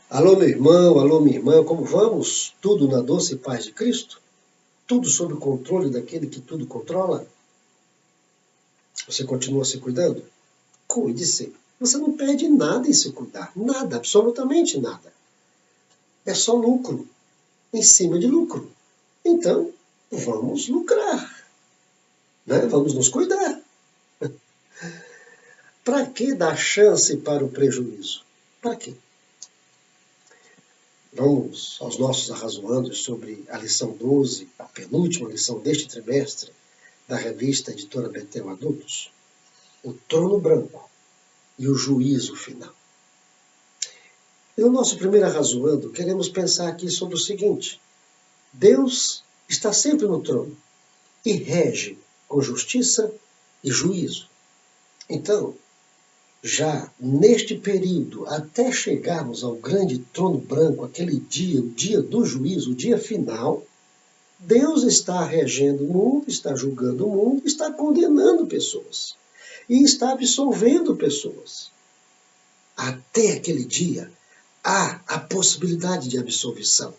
Alô, meu irmão, alô, minha irmã, como vamos? Tudo na doce paz de Cristo? Tudo sob o controle daquele que tudo controla? Você continua se cuidando? Cuide-se. Você não perde nada em se cuidar. Nada, absolutamente nada. É só lucro, em cima de lucro. Então, vamos lucrar, né? Vamos nos cuidar. Para que dar chance para o prejuízo? Para quê? Vamos aos nossos arrazoandos sobre a lição 12, a penúltima lição deste trimestre, da revista Editora Betel Adultos, o trono branco e o juízo final. E no nosso primeiro arrazoando, queremos pensar aqui sobre o seguinte: Deus está sempre no trono e rege com justiça e juízo. Então, já neste período, até chegarmos ao grande trono branco, aquele dia, o dia do juízo, o dia final, Deus está regendo o mundo, está julgando o mundo, está condenando pessoas e está absolvendo pessoas. Até aquele dia, há a possibilidade de absolvição.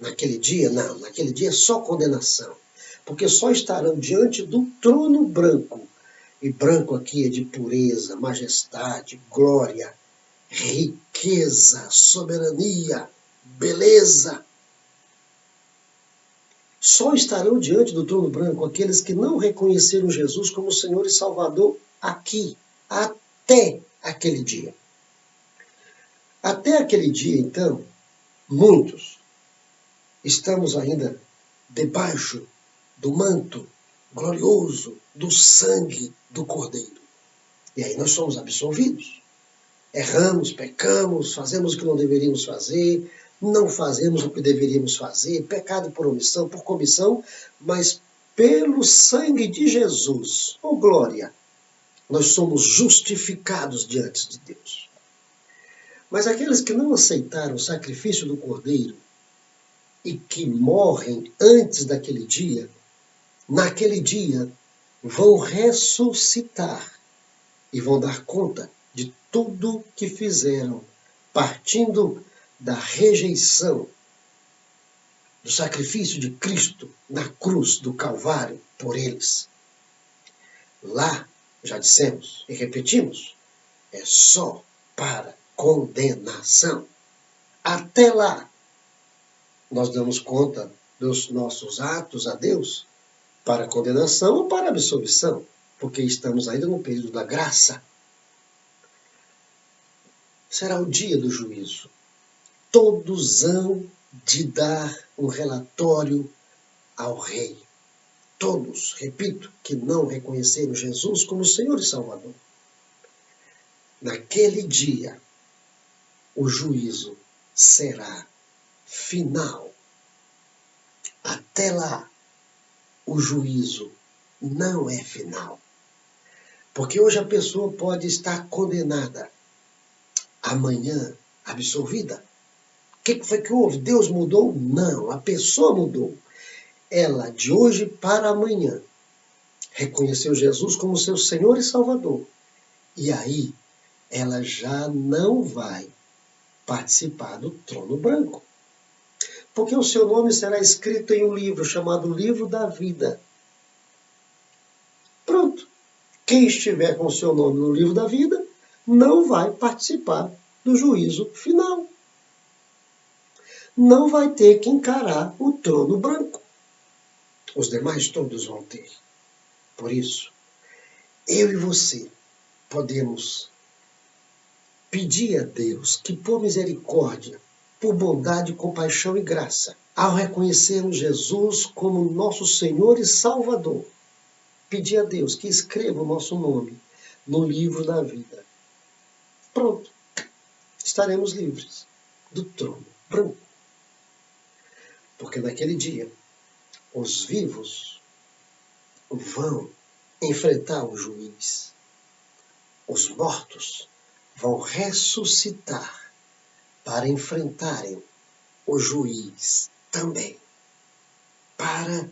Naquele dia, não. Naquele dia é só condenação. Porque só estarão diante do trono branco. E branco aqui é de pureza, majestade, glória, riqueza, soberania, beleza. Só estarão diante do trono branco aqueles que não reconheceram Jesus como Senhor e Salvador aqui, até aquele dia. Até aquele dia, então, muitos estamos ainda debaixo do manto glorioso do sangue do Cordeiro. E aí nós somos absolvidos. Erramos, pecamos, fazemos o que não deveríamos fazer, não fazemos o que deveríamos fazer, pecado por omissão, por comissão, mas pelo sangue de Jesus, oh glória, nós somos justificados diante de Deus. Mas aqueles que não aceitaram o sacrifício do Cordeiro e que morrem antes daquele dia, naquele dia vão ressuscitar e vão dar conta de tudo que fizeram, partindo da rejeição do sacrifício de Cristo na cruz do Calvário por eles. Lá, já dissemos e repetimos, é só para condenação. Até lá, nós damos conta dos nossos atos a Deus para condenação ou para absolvição, porque estamos ainda no período da graça. Será o dia do juízo. Todos hão de dar um relatório ao Rei. Todos, repito, que não reconheceram Jesus como Senhor e Salvador. Naquele dia, o juízo será final. Até lá, o juízo não é final. Porque hoje a pessoa pode estar condenada, amanhã absolvida. O que foi que houve? Deus mudou? Não, a pessoa mudou. Ela, de hoje para amanhã, reconheceu Jesus como seu Senhor e Salvador. E aí, ela já não vai participar do trono branco. Porque o seu nome será escrito em um livro chamado Livro da Vida. Pronto. Quem estiver com o seu nome no livro da vida não vai participar do juízo final. Não vai ter que encarar o trono branco. Os demais todos vão ter. Por isso, eu e você podemos pedir a Deus que, por misericórdia, por bondade, compaixão e graça, ao reconhecermos Jesus como nosso Senhor e Salvador, pedir a Deus que escreva o nosso nome no livro da vida. Pronto, estaremos livres do trono branco. Porque naquele dia, os vivos vão enfrentar o juiz. Os mortos vão ressuscitar para enfrentarem o juiz também, para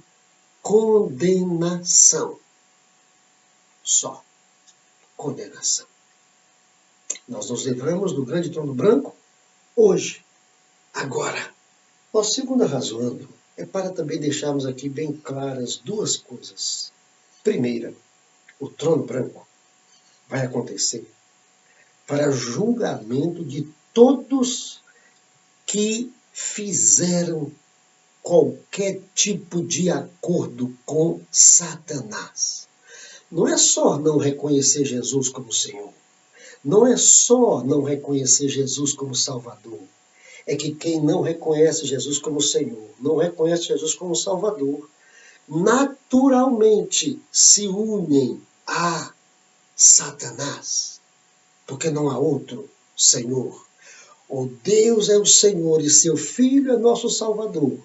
condenação. Só condenação. Nós nos livramos do grande trono branco hoje, Agora, a segunda razão é para também deixarmos aqui bem claras duas coisas. Primeira, o trono branco vai acontecer para julgamento de todos que fizeram qualquer tipo de acordo com Satanás. Não é só não reconhecer Jesus como Senhor. Não é só não reconhecer Jesus como Salvador. É que quem não reconhece Jesus como Senhor, não reconhece Jesus como Salvador, naturalmente se unem a Satanás, porque não há outro Senhor. Ou Deus é o Senhor e seu Filho é nosso Salvador,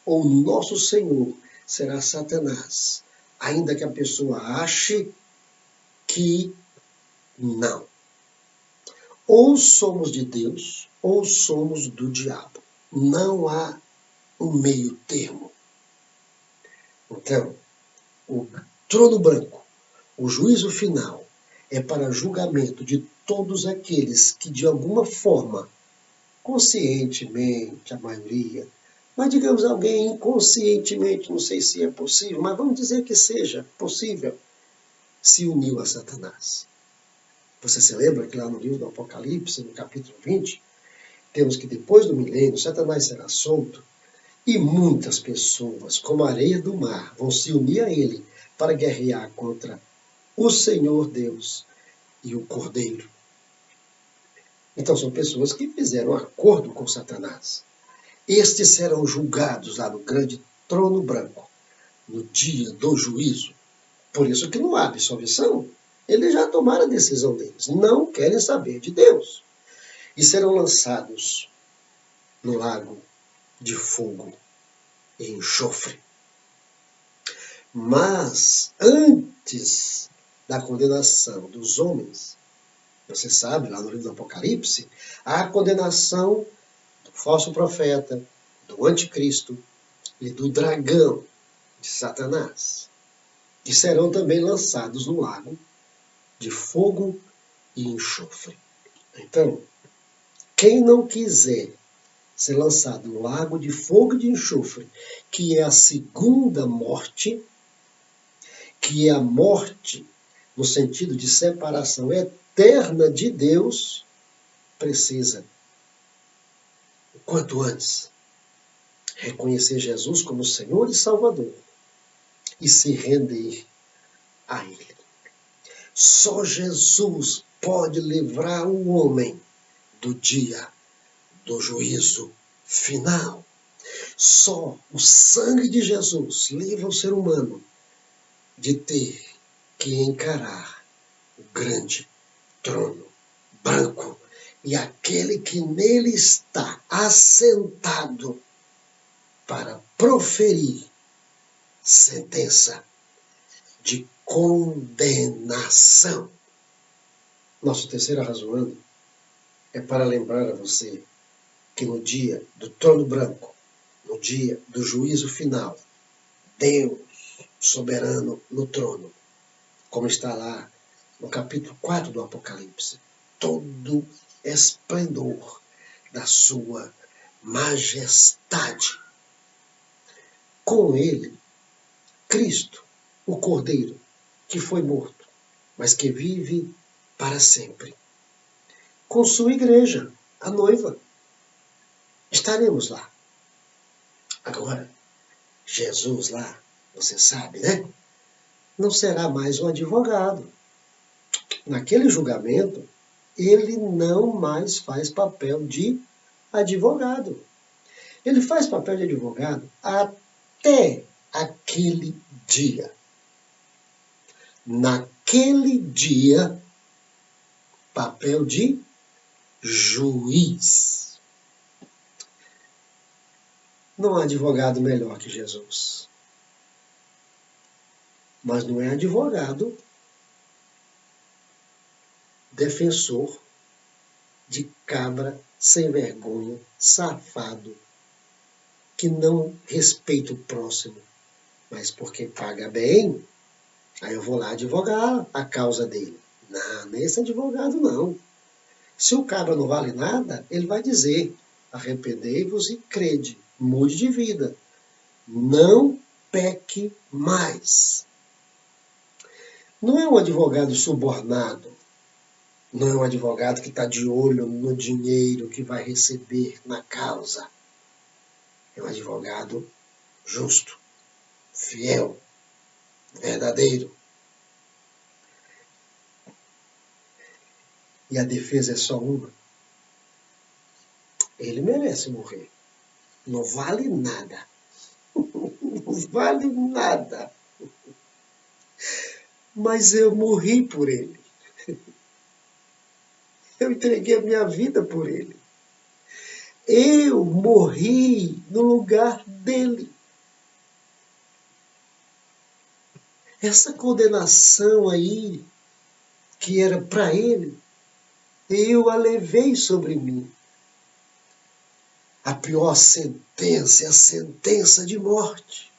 ou nosso Senhor será Satanás, ainda que a pessoa ache que não. Ou somos de Deus, ou somos do diabo. Não há um meio termo. Então, o trono branco, o juízo final, é para julgamento de todos aqueles que, de alguma forma, conscientemente, a maioria, mas digamos alguém inconscientemente, não sei se é possível, mas vamos dizer que seja possível, se uniu a Satanás. Você se lembra que lá no livro do Apocalipse, no capítulo 20, temos que depois do milênio, Satanás será solto e muitas pessoas, como a areia do mar, vão se unir a ele para guerrear contra o Senhor Deus e o Cordeiro. Então são pessoas que fizeram acordo com Satanás. Estes serão julgados lá no grande trono branco, no dia do juízo. Por isso que não há absolvição. Eles já tomaram a decisão deles. Não querem saber de Deus. E serão lançados no lago de fogo e enxofre. Mas, antes da condenação dos homens, você sabe, lá no livro do Apocalipse, há a condenação do falso profeta, do anticristo e do dragão, de Satanás, que serão também lançados no lago de fogo e enxofre. Então, quem não quiser ser lançado no lago de fogo e de enxofre, que é a segunda morte, que é a morte no sentido de separação eterna de Deus, precisa, o quanto antes, reconhecer Jesus como Senhor e Salvador e se render a Ele. Só Jesus pode livrar o homem do dia do juízo final. Só o sangue de Jesus livra o ser humano de ter que encarar o grande trono branco e aquele que nele está assentado para proferir sentença de condenação. Nossa terceira razão é para lembrar a você que no dia do trono branco, no dia do juízo final, Deus, soberano no trono, como está lá no capítulo 4 do Apocalipse, todo esplendor da sua majestade. Com ele, Cristo, o Cordeiro, que foi morto, mas que vive para sempre. Com sua igreja, a noiva, estaremos lá. Agora, Jesus lá, você sabe, né? Não será mais um advogado. Naquele julgamento, ele não mais faz papel de advogado. Ele faz papel de advogado até aquele dia. Naquele dia, papel de juiz. Não há advogado melhor que Jesus. Mas não é advogado defensor de cabra sem vergonha, safado, que não respeita o próximo, mas porque paga bem, aí eu vou lá advogar a causa dele. Não, nem esse advogado não. Se o cabra não vale nada, ele vai dizer, arrependei-vos e crede, mude de vida, não peque mais. Não é um advogado subornado, não é um advogado que está de olho no dinheiro que vai receber na causa. É um advogado justo, fiel, verdadeiro. E a defesa é só uma. Ele merece morrer. Não vale nada. Não vale nada. Mas eu morri por ele. Eu entreguei a minha vida por ele. Eu morri no lugar dele. Essa condenação aí, que era para ele, eu a levei sobre mim. A pior sentença é a sentença de morte.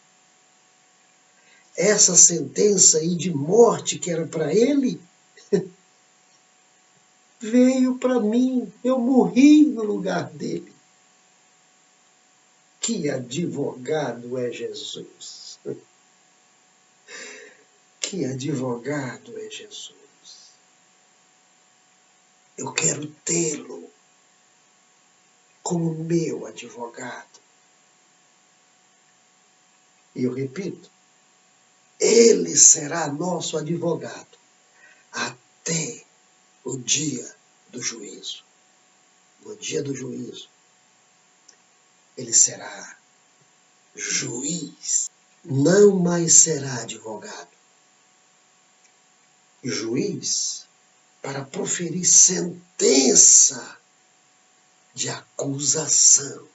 Essa sentença aí de morte que era para ele, veio para mim. Eu morri no lugar dele. Que advogado é Jesus! Que advogado é Jesus! Eu quero tê-lo como meu advogado. E eu repito, ele será nosso advogado até o dia do juízo. No dia do juízo, ele será juiz, não mais será advogado. Juiz para proferir sentença de acusação,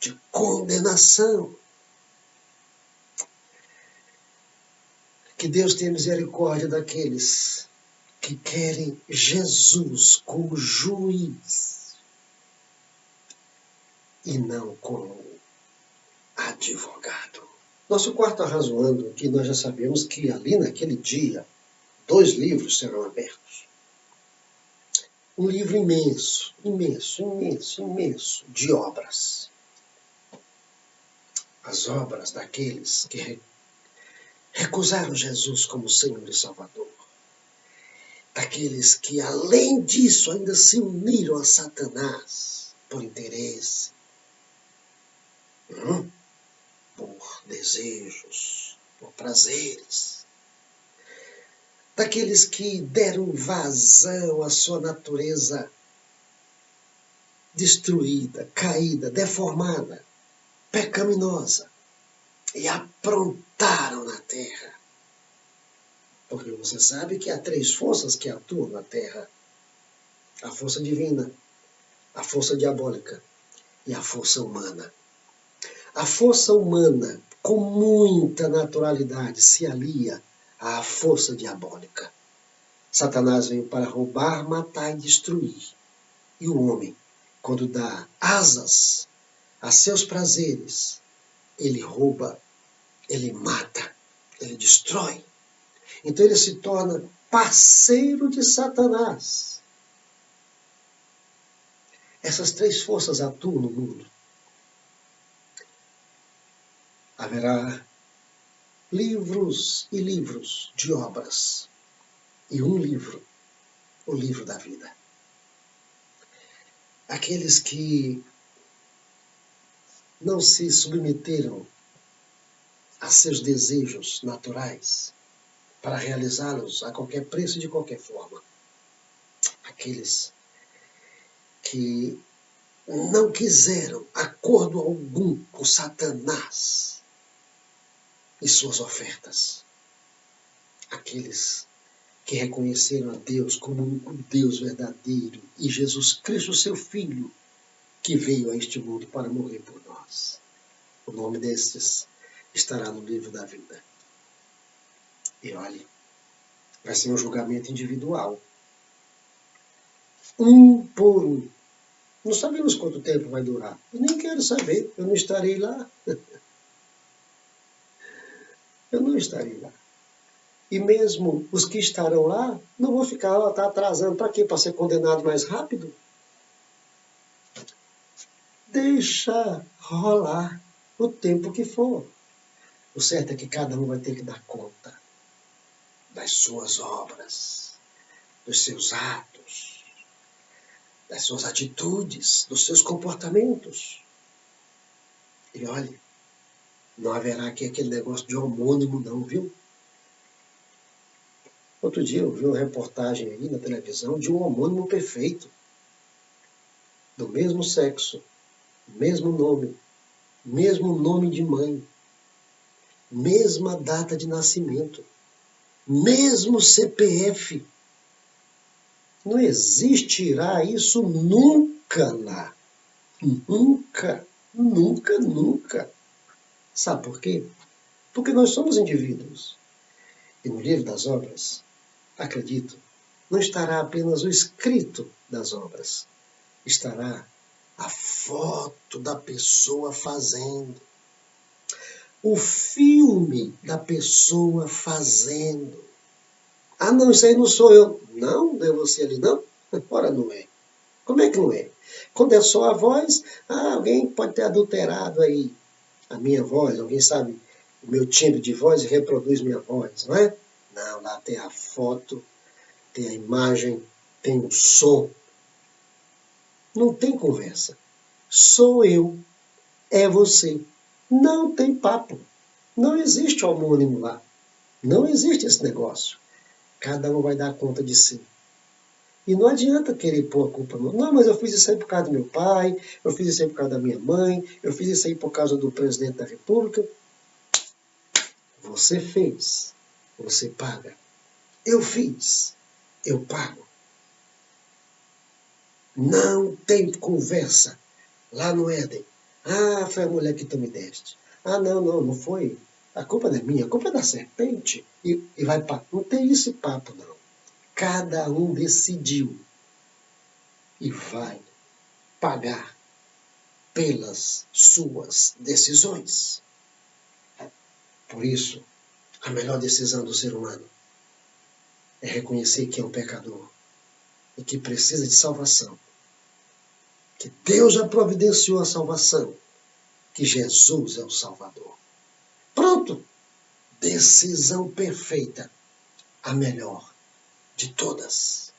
de condenação. Que Deus tenha misericórdia daqueles que querem Jesus como juiz e não como advogado. Nosso quarto arrazoando, que nós já sabemos que ali naquele dia, 2 livros serão abertos. Um livro imenso, imenso, imenso, imenso, de obras. As obras daqueles que recusaram Jesus como Senhor e Salvador. Daqueles que, além disso, ainda se uniram a Satanás por interesse, por desejos, por prazeres. Daqueles que deram vazão à sua natureza destruída, caída, deformada, pecaminosa, e aprontaram na terra. Porque você sabe que há 3 forças que atuam na terra: a força divina, a força diabólica e a força humana. A força humana, com muita naturalidade, se alia à força diabólica. Satanás veio para roubar, matar e destruir. E o homem, quando dá asas a seus prazeres, ele rouba, ele mata, ele destrói. Então ele se torna parceiro de Satanás. Essas 3 forças atuam no mundo. Haverá livros e livros de obras. E um livro, o livro da vida. Aqueles que não se submeteram a seus desejos naturais para realizá-los a qualquer preço e de qualquer forma. Aqueles que não quiseram acordo algum com Satanás e suas ofertas. Aqueles que reconheceram a Deus como um Deus verdadeiro e Jesus Cristo, seu Filho, que veio a este mundo para morrer por nós. O nome destes estará no livro da vida. E olhe, vai ser um julgamento individual. Um por um. Não sabemos quanto tempo vai durar. Eu nem quero saber, eu não estarei lá. Eu não estarei lá. E mesmo os que estarão lá, não vão ficar atrasando. Para quê? Para ser condenado mais rápido? deixa rolar o tempo que for. O certo é que cada um vai ter que dar conta das suas obras, dos seus atos, das suas atitudes, dos seus comportamentos. E olhe, não haverá aqui aquele negócio de homônimo não, viu? Outro dia eu vi uma reportagem aí na televisão de um homônimo perfeito, do mesmo sexo, mesmo nome de mãe, mesma data de nascimento, mesmo CPF. Não existirá isso nunca lá. Nunca, nunca, nunca. Sabe por quê? Porque nós somos indivíduos. E no livro das obras, acredito, não estará apenas o escrito das obras. Estará a foto da pessoa fazendo. O filme da pessoa fazendo. Ah, não, isso aí não sou eu. Não é você ali, não? Ora, não é. Como é que não é? Quando é só a voz, alguém pode ter adulterado aí a minha voz, alguém sabe o meu timbre de voz e reproduz minha voz, não é? Não, lá tem a foto, tem a imagem, tem o som. Não tem conversa. Sou eu, é você. Não tem papo. Não existe homônimo lá. Não existe esse negócio. Cada um vai dar conta de si. E não adianta querer pôr a culpa no... Não, mas eu fiz isso aí por causa do meu pai, eu fiz isso aí por causa da minha mãe, eu fiz isso aí por causa do presidente da República. Você fez, você paga. Eu fiz, eu pago. Não tem conversa lá no Éden. Ah, foi a mulher que tu me deste. Ah, não foi. A culpa não é minha, a culpa é da serpente. E vai pagar. Não tem esse papo, não. Cada um decidiu e vai pagar pelas suas decisões. Por isso, a melhor decisão do ser humano é reconhecer que é um pecador e que precisa de salvação. Que Deus já providenciou a salvação. Que Jesus é o Salvador. Pronto! Decisão perfeita. A melhor de todas.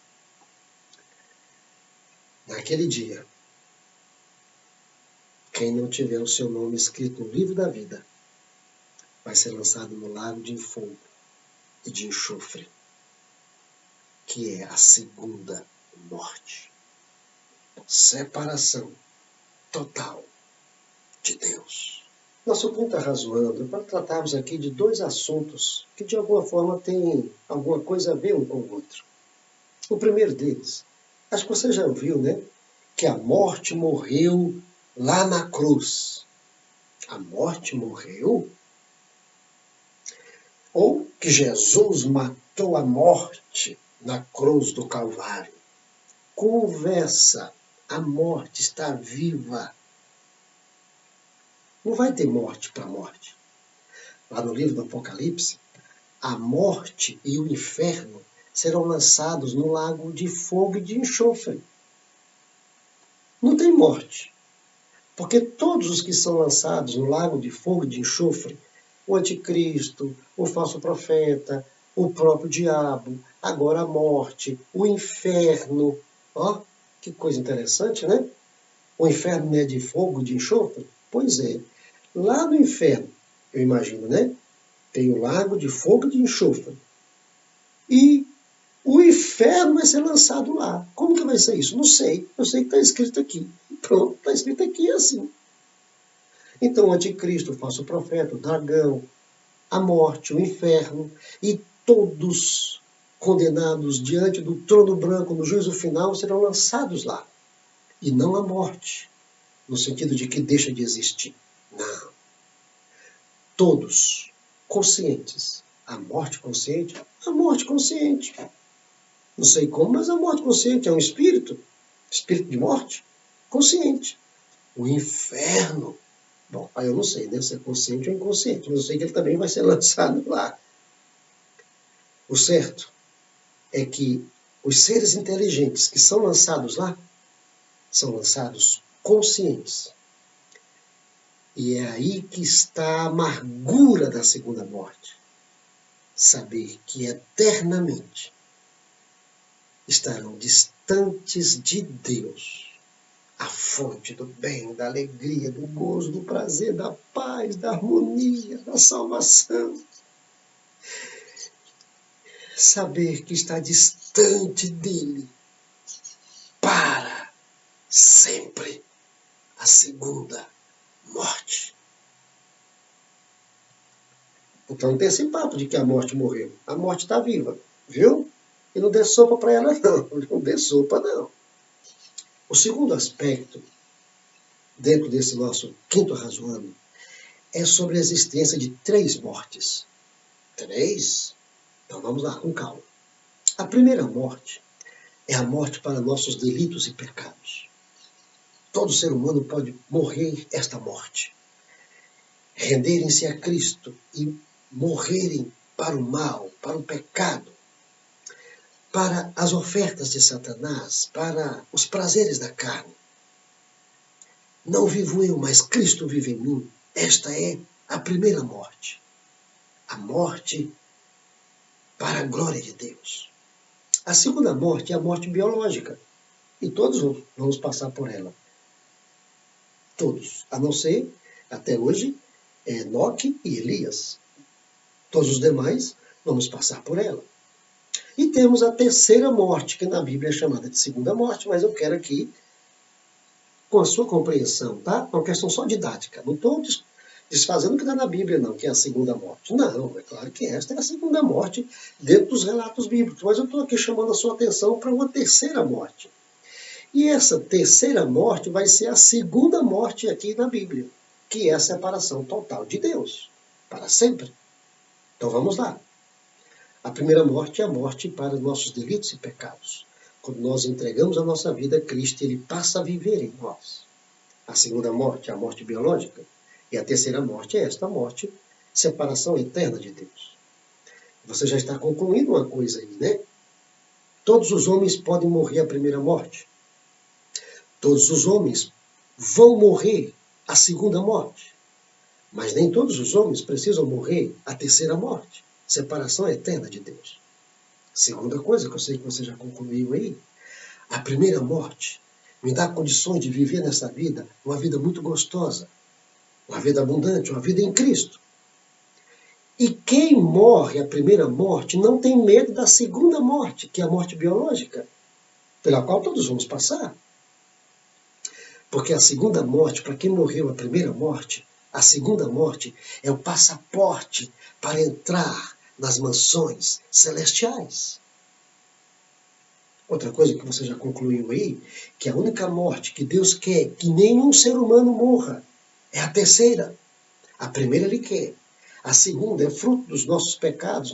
Naquele dia, quem não tiver o seu nome escrito no livro da vida vai ser lançado no lago de fogo e de enxofre, que é a segunda morte. Separação total de Deus. Nosso ponto é razoando para tratarmos aqui de dois assuntos que de alguma forma têm alguma coisa a ver um com o outro. O primeiro deles, acho que você já ouviu, né? Que a morte morreu lá na cruz. A morte morreu? Ou que Jesus matou a morte na cruz do Calvário. Conversa, a morte está viva. Não vai ter morte para a morte. Lá no livro do Apocalipse, a morte e o inferno serão lançados no lago de fogo e de enxofre. Não tem morte. Porque todos os que são lançados no lago de fogo e de enxofre, o anticristo, o falso profeta, o próprio diabo, agora a morte, o inferno. Ó, que coisa interessante, né? O inferno não é de fogo, de enxofre? Pois é. Lá no inferno, eu imagino, né? Tem o lago de fogo e de enxofre. E o inferno vai ser lançado lá. Como que vai ser isso? Não sei. Eu sei que está escrito aqui. Pronto, está escrito aqui assim. Então o anticristo, o falso profeta, o dragão, a morte, o inferno e todos condenados diante do trono branco no juízo final serão lançados lá. E não a morte, no sentido de que deixa de existir. Não. Todos conscientes. A morte consciente? A morte consciente. Não sei como, mas a morte consciente é um espírito de morte, consciente. O inferno, bom, aí eu não sei, deve ser consciente ou inconsciente, mas eu sei que ele também vai ser lançado lá. O certo é que os seres inteligentes que são lançados lá, são lançados conscientes. E é aí que está a amargura da segunda morte. Saber que eternamente estarão distantes de Deus, a fonte do bem, da alegria, do gozo, do prazer, da paz, da harmonia, da salvação. Saber que está distante dele para sempre a segunda morte. Então não tem esse papo de que a morte morreu. A morte está viva, viu? E não dê sopa para ela, não. Não dê sopa, não. O segundo aspecto, dentro desse nosso quinto razoando, é sobre a existência de 3 mortes. 3? Então vamos lá, com calma. A primeira morte é a morte para nossos delitos e pecados. Todo ser humano pode morrer esta morte. Renderem-se a Cristo e morrerem para o mal, para o pecado, para as ofertas de Satanás, para os prazeres da carne. Não vivo eu, mas Cristo vive em mim. Esta é a primeira morte. A morte para a glória de Deus. A segunda morte é a morte biológica. E todos vamos passar por ela. Todos. A não ser, até hoje, Enoque e Elias. Todos os demais vamos passar por ela. E temos a terceira morte, que na Bíblia é chamada de segunda morte, mas eu quero aqui, com a sua compreensão, tá? É uma questão só didática. Não estou desfazendo o que está na Bíblia, não, que é a segunda morte. Não, é claro que esta é a segunda morte dentro dos relatos bíblicos, mas eu estou aqui chamando a sua atenção para uma terceira morte. E essa terceira morte vai ser a segunda morte aqui na Bíblia, que é a separação total de Deus, para sempre. Então vamos lá. A primeira morte é a morte para os nossos delitos e pecados. Quando nós entregamos a nossa vida a Cristo, Ele passa a viver em nós. A segunda morte é a morte biológica. E a terceira morte é esta morte, separação eterna de Deus. Você já está concluindo uma coisa aí, né? Todos os homens podem morrer a primeira morte. Todos os homens vão morrer a segunda morte. Mas nem todos os homens precisam morrer a terceira morte. Separação eterna de Deus. Segunda coisa que eu sei que você já concluiu aí, a primeira morte me dá condições de viver nessa vida uma vida muito gostosa, uma vida abundante, uma vida em Cristo. E quem morre a primeira morte não tem medo da segunda morte, que é a morte biológica, pela qual todos vamos passar. Porque a segunda morte, para quem morreu a primeira morte, a segunda morte é o passaporte para entrar nas mansões celestiais. Outra coisa que você já concluiu aí, que a única morte que Deus quer que nenhum ser humano morra, é a terceira. A primeira Ele quer. A segunda é fruto dos nossos pecados,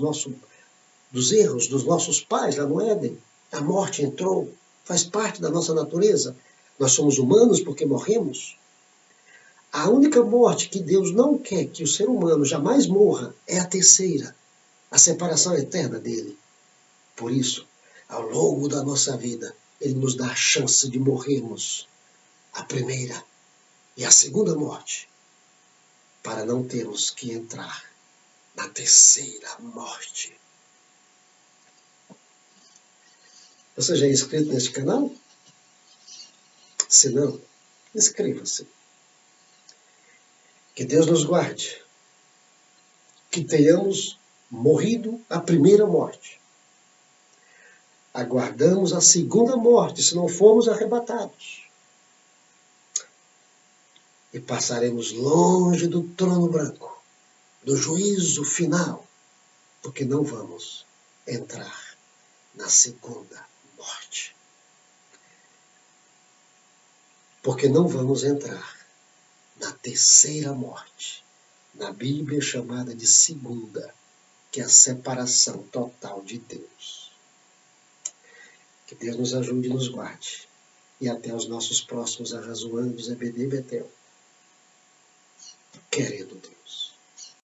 dos erros dos nossos pais lá no Éden. A morte entrou, faz parte da nossa natureza. Nós somos humanos porque morremos. A única morte que Deus não quer que o ser humano jamais morra é a terceira, a separação eterna dele. Por isso, ao longo da nossa vida, Ele nos dá a chance de morrermos a primeira e a segunda morte, para não termos que entrar na terceira morte. Você já é inscrito neste canal? Se não, inscreva-se. Que Deus nos guarde. Que tenhamos morrido a primeira morte. Aguardamos a segunda morte, se não formos arrebatados. E passaremos longe do trono branco, do juízo final, porque não vamos entrar na segunda morte. Porque não vamos entrar na terceira morte, na Bíblia chamada de segunda, que é a separação total de Deus. Que Deus nos ajude e nos guarde. E até os nossos próximos arrazoandos EBD Betel. Querendo Deus.